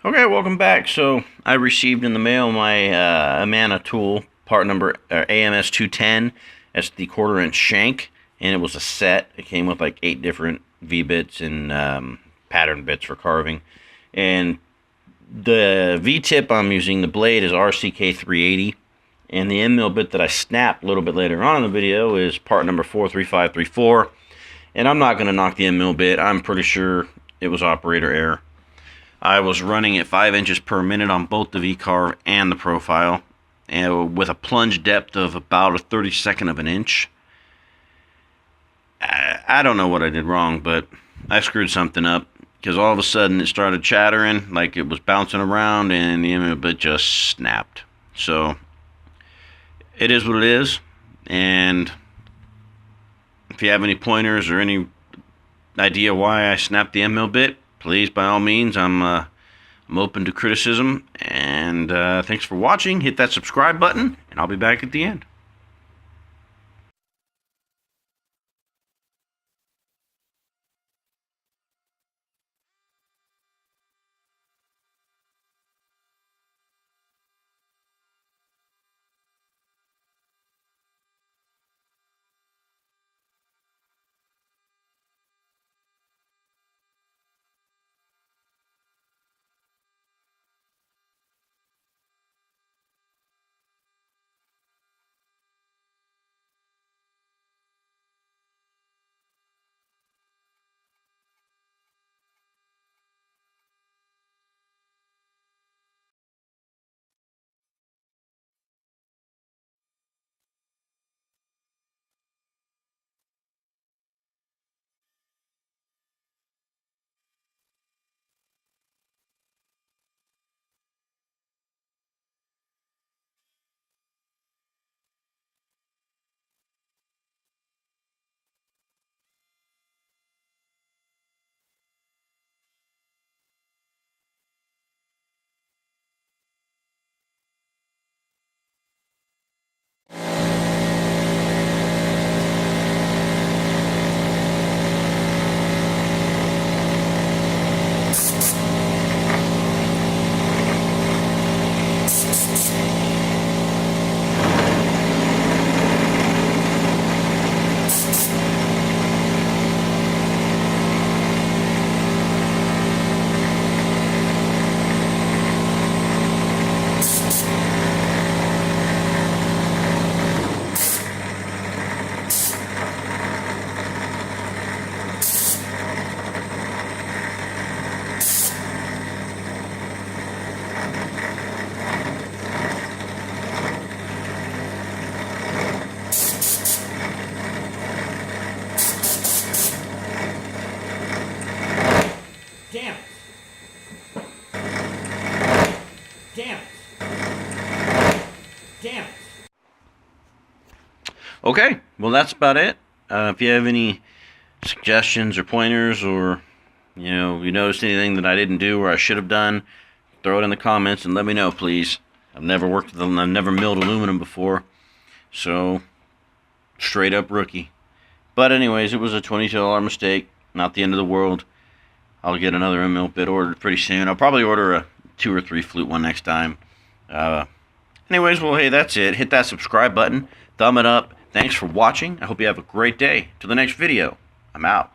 Okay, welcome back. So I received in the mail my Amana tool, part number AMS 210. That's the 1/4 inch shank, and it was a set. It came with like 8 different V-bits and pattern bits for carving. And the V-tip I'm using, the blade, is RCK 380. And the Endmill bit that I snapped a little bit later on in the video is part number 43534. And I'm not going to knock the Endmill bit. I'm pretty sure it was operator error. I was running at 5 inches per minute on both the V-carve and the profile, and with a plunge depth of about a 32nd of an inch. I don't know what I did wrong, but I screwed something up, because all of a sudden it started chattering like it was bouncing around, and the image bit just snapped. So it is what it is, and if you have any pointers or any idea why I snapped the Endmill bit, please, by all means, I'm open to criticism. And thanks for watching. Hit that subscribe button, and I'll be back at the end. Damn it! Damn it! Damn it! Okay, well, that's about it. If you have any suggestions or pointers, or you noticed anything that I didn't do or I should have done, throw it in the comments and let me know, please. I've never worked with them. I've never milled aluminum before, so straight up rookie. But anyways, it was a $22 mistake. Not the end of the world. I'll get another Endmill bit ordered pretty soon. I'll probably order a 2 or 3 flute one next time. Anyways, well, hey, that's it. Hit that subscribe button. Thumb it up. Thanks for watching. I hope you have a great day. Till the next video, I'm out.